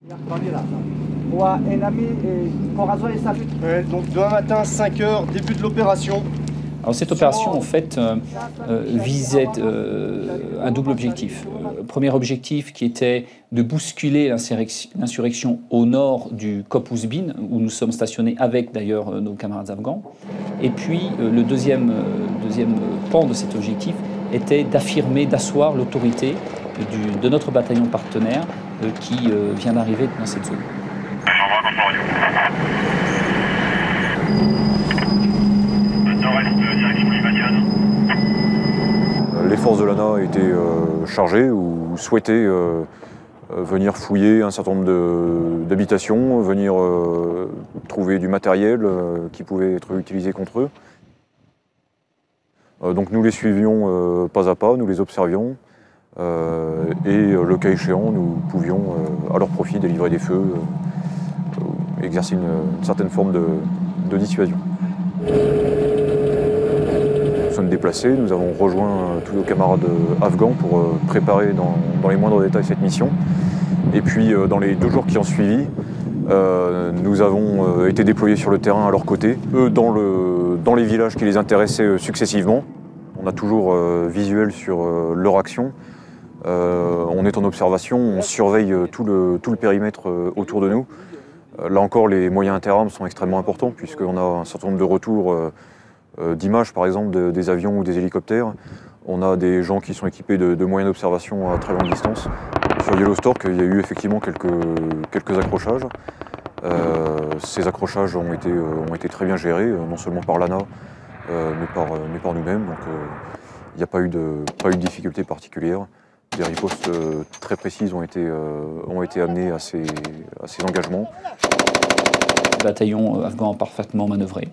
Donc demain matin, 5 heures, début de l'opération. Alors cette opération, en fait, visait un double objectif. Premier objectif qui était de bousculer l'insurrection au nord du Cop Ouzbin, où nous sommes stationnés avec d'ailleurs nos camarades afghans. Et puis le deuxième pan de cet objectif était d'affirmer, d'asseoir l'autorité de notre bataillon partenaire qui vient d'arriver dans cette zone. Les forces de l'ANA étaient chargées ou souhaitaient venir fouiller un certain nombre d'habitations, venir trouver du matériel qui pouvait être utilisé contre eux. Donc nous les suivions pas à pas, nous les observions et le cas échéant, nous pouvions à leur profit délivrer des feux, exercer une certaine forme de dissuasion. Nous sommes déplacés, nous avons rejoint tous nos camarades afghans pour préparer dans les moindres détails cette mission. Et puis dans les 2 jours qui ont suivi, nous avons été déployés sur le terrain à leur côté, eux dans les villages qui les intéressaient successivement. On a toujours visuel sur leur action. On est en observation, on surveille tout le périmètre autour de nous. Là encore, les moyens interarmes sont extrêmement importants puisqu'on a un certain nombre de retours d'images, par exemple, des avions ou des hélicoptères. On a des gens qui sont équipés de moyens d'observation à très longue distance. Sur Yellow Stork, il y a eu effectivement quelques accrochages. Ces accrochages ont été très bien gérés, non seulement par l'ANA, mais par nous-mêmes. Donc il n'y a pas eu de difficulté particulière. Des ripostes très précises ont été amenées à ces engagements. Le bataillon afghan a parfaitement manœuvré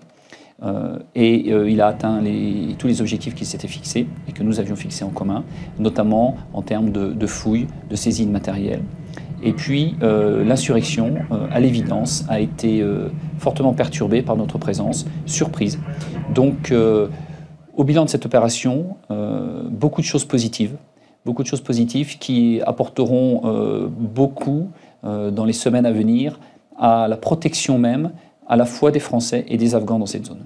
et il a atteint tous les objectifs qu'il s'était fixés et que nous avions fixés en commun, notamment en termes de fouilles, de saisie de matériel. Et puis l'insurrection, à l'évidence, a été fortement perturbée par notre présence, surprise. Donc au bilan de cette opération, beaucoup de choses positives qui apporteront beaucoup dans les semaines à venir à la protection même à la fois des Français et des Afghans dans cette zone.